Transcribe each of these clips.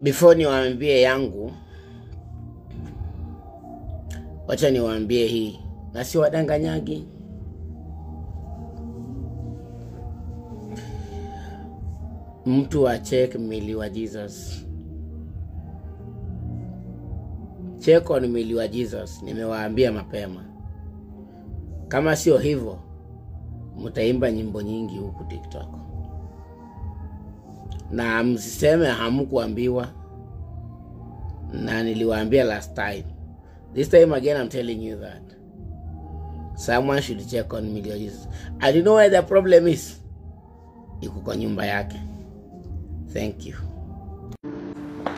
Before niwaambie yangu, wacha niwaambie hii, na si wadanganyagi. Mtu wa check Millie wa Jesus. Check on Millie wa Jesus, nimewaambia mapema. Kama sio hivyo, mtaimba nyimbo nyingi huku TikTok. Na msiseme hamkuambiwa. Na niliwaambia last time. This time again I'm telling you that someone should check on Millie wa Jesus. I don't know where the problem is. Iko kwa nyumba yake. Thank you.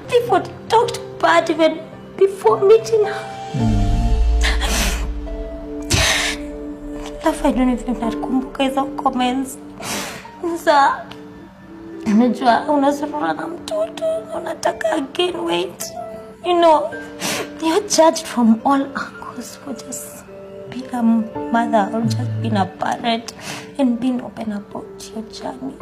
People talked bad even before meeting her. I don't even nakumbuka hizo comments. Sasa unajua unazurura na mtoto unataka gain weight. You know, you're judged from all angles for just being a mother or just being a parent and being open about your journey.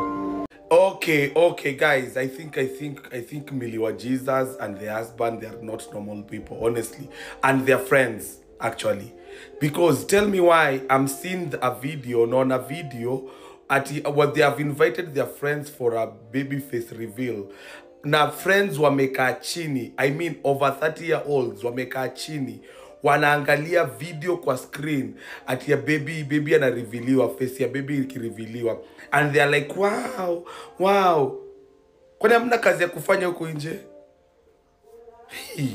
Okay, guys. I think Millie wa Jesus and their husband, they are not normal people, honestly, and their friends actually. Because tell me why I'm seeing a video, what they have invited their friends for a baby face reveal. Na friends wameka chini, I mean over 30-year-olds wameka chini, wanaangalia video kwa screen ati ya baby ana revealiwa, face ya baby ikirevealiwa, and they are like wow. Kwani hamna kazi ya kufanya huko nje? Hey.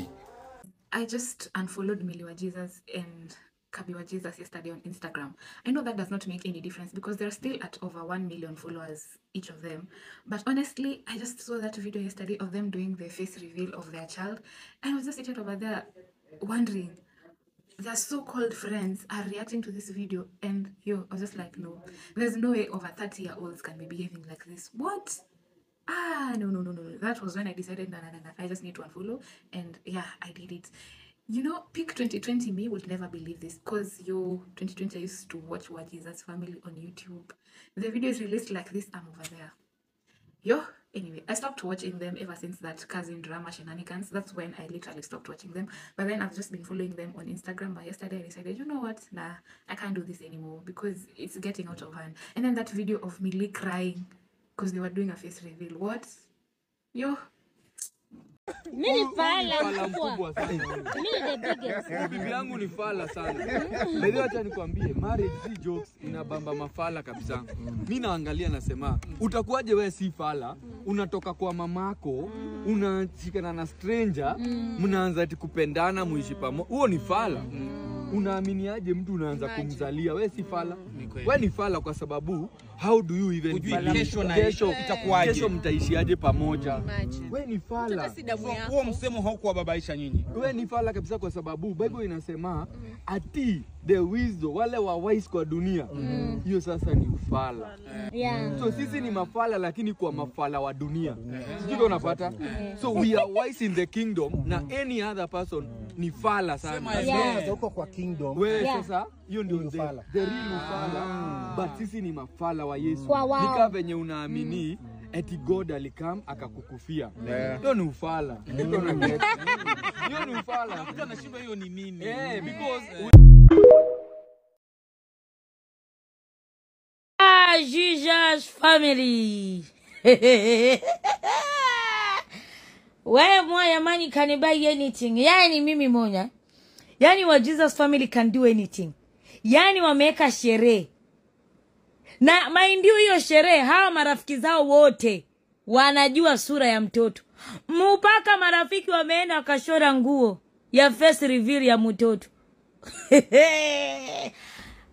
I just unfollowed Millie wa Jesus and Kabi wa Jesus yesterday on Instagram. I know that does not make any difference because they're still at over 1 million followers, each of them. But honestly, I just saw that video yesterday of them doing the face reveal of their child. And I was just sitting over there wondering, their so-called friends are reacting to this video. And I was just like, no, there's no way over 30-year-olds can be behaving like this. What? No. That was when I decided, no. I just need to unfollow. And yeah, I did it. You know, peak 2020 me would never believe this because 2020 I used to watch Wa Jesus Family on YouTube. The videos released like this, I'm over there. Anyway, I stopped watching them ever since that cousin drama shenanigans. That's when I literally stopped watching them. But then I've just been following them on Instagram. But yesterday I decided, you know what? Nah, I can't do this anymore because it's getting out of hand. And then that video of Millie crying because they were doing a face reveal. What? Mimi fala mkubwa sana. Mimi the biggest. Bibi yangu ni fala sana. Leo acha nikwambie, marriage si jokes, inabamba mafala kabisa. Mimi naangalia nasema, utakuwaje wewe si fala? Unatoka kwa mamako, unashikana na stranger, mnaanza kupendana muishi pamoja. Huo ni fala. Unaaminiaje mtu unaanza kumzalia? Wewe si fala. Wewe ni fala kwa sababu how do you even kesho itakuwaje? Kesho mtaishiaje pamoja? Wewe ni fala. Huo msemo haukuwa babaisha nyinyi. Wewe ni fala kabisa kwa sababu Bible inasema ati the wisdom wale wa wise kwa dunia. Hiyo sasa ni ufala. So sisi ni mafala lakini kwa mafala wa dunia. Sijui unapata? So we are wise in the kingdom na any other person ni fala sana. Huko kwa kingdom. Wewe sasa hiyo ndio the real ufala. But sisi ni mafala wa Yesu. Nika venye unaamini eti God alikam akakukufia. Hiyo ni ufala. Hiyo ni ufala. Mtu anashindwa hiyo ni nini? Because Jesus family. Wewe moya money can buy anything. Yani mimi moja. Yani wa Jesus family can do anything. Yani wameweka sherehe. Na maindio hiyo sherehe, hawa marafiki zao wote wanajua sura ya mtoto. Mpaka marafiki wameenda wakashora nguo ya face reveal ya mtoto.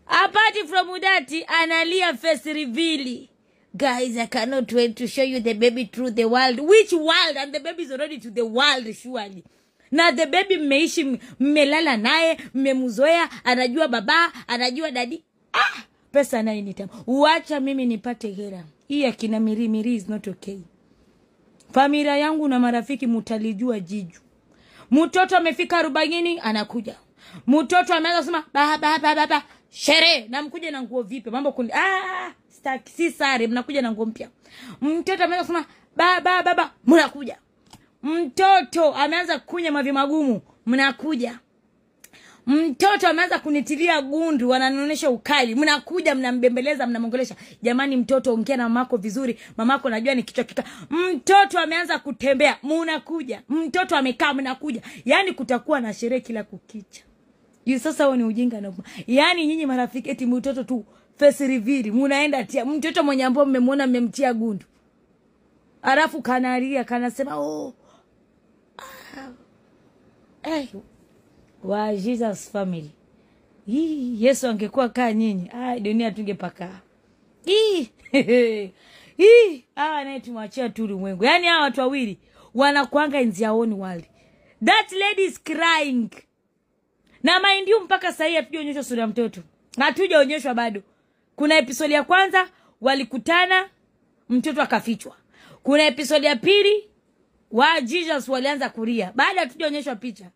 Apart from that, analia face reveal. Guys, I cannot wait to show you the baby through the world. Which world? And the baby is already to the world, surely. Na the baby mmeishi, mmelala naye, mmemzoea, anajua baba, anajua dadi. Pesa nayo ni tamu. Uacha mimi nipate hela. Hii akina Miri is not okay. Familia yangu na marafiki mutalijua jiju. Mtoto amefika 40 anakuja. Mtoto ameanza kusema baba sherehe na mkuja na nguo vipi? Mambo kundi staki si sare mnakuja na nguo mpya. Mtoto ameanza kusema baba mnakuja. Mtoto ameanza kunya mavi magumu, mnakuja. Mtoto ameanza kunitilia gundu, wananionyesha ukali, mnakuja mnambembeleza, mnamongolesha. Jamani, mtoto ongea na mamako vizuri, mamako najua ni kichwa kika. Mtoto ameanza kutembea, mnakuja. Mtoto amekaa, mnakuja. Yani kutakuwa na sherehe kila kukicha. Sasa huo ni ujinga na yani nyinyi marafiki eti mtoto tu face reveal, mnaenda tia mtoto mwenye ambao mmemwona mmemtia gundu. Alafu kanalia, kanasema wa Jesus family. Yesu angekuwa kaa nyinyi, dunia tungepaka. Naye tumwachia tu ulimwengu. Yani hawa watu wawili wanakuanga in their own world. That lady is crying. Na mind you, mpaka sasa hatujaonyeshwa sura ya mtoto. Hatujaonyeshwa bado. Kuna episode ya kwanza walikutana, mtoto akafichwa. Kuna episode ya pili wa Jesus walianza kulia. Baada hatujaonyeshwa picha.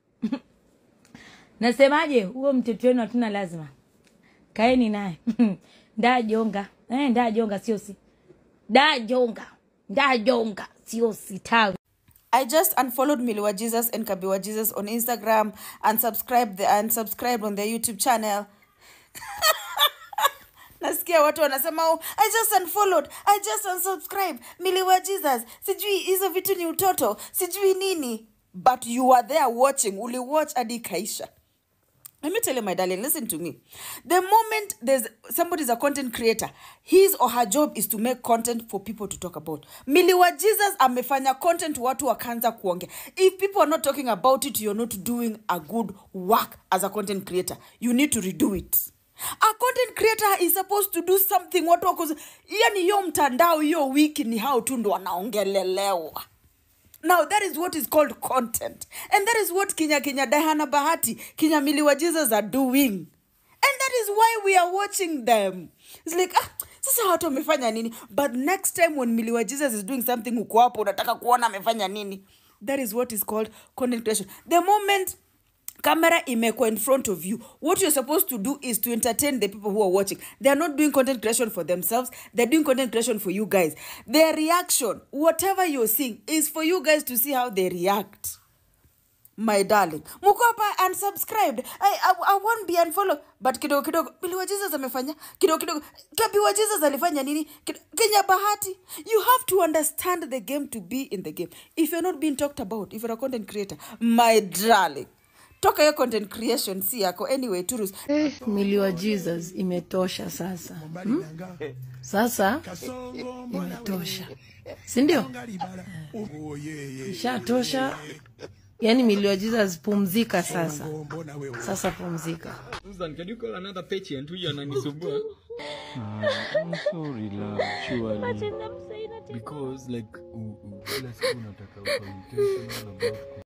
Nasemaje, huo mtoto wenu hatuna lazima. Kaeni naye. Ndajonga. Ndajonga sio si. Ndajonga sio si tawi. I just unfollowed Miliwa Jesus and Kabiwa Jesus on Instagram and subscribed on their YouTube channel. Nasikia watu wanasema, I just unfollowed, I just unsubscribed Miliwa Jesus. Sijui hizo vitu ni utoto, sijui nini. But you are there watching. Uli watch hadi kaisha. Let me tell you, my darling, listen to me. The moment somebody's a content creator, his or her job is to make content for people to talk about. Miliwa Jesus amefanya content watu wakaanza kuongea. If people are not talking about it, you're not doing a good work as a content creator. You need to redo it. A content creator is supposed to do something. Watu wako, yani yo mtandao yo wiki ni hao tu ndo wanaongelelewa. Now, that is what is called content. And that is what Kenya Dahana Bahati, Kenya Miliwa Jesus are doing. And that is why we are watching them. It's like, sasa watu wamefanya nini? But next time when Miliwa Jesus is doing something uko hapo unataka kuona amefanya nini? That is what is called content creation. The moment camera imeko in front of you, what you're supposed to do is to entertain the people who are watching. They are not doing content creation for themselves. They're doing content creation for you guys. Their reaction, whatever you're seeing, is for you guys to see how they react. My darling, Mukopa unsubscribed. I won't be unfollowed. But kidogo Miliwa Jesus amefanya. Kidogo Kabiwa Jesus alifanya nini? Kenya Bahati. You have to understand the game to be in the game. If you're not being talked about, if you're a content creator, my darling, toka yo content creation si yako. Anyway, Turus. Miliwa Jesus imetosha sasa. Sasa imetosha. Sindio? Ishatosha. Yani Miliwa Jesus pumzika sasa. Sasa pumzika. Susan, can you call another patient who ananisumbua? I'm sorry, love. Surely. Because like unataka conversation about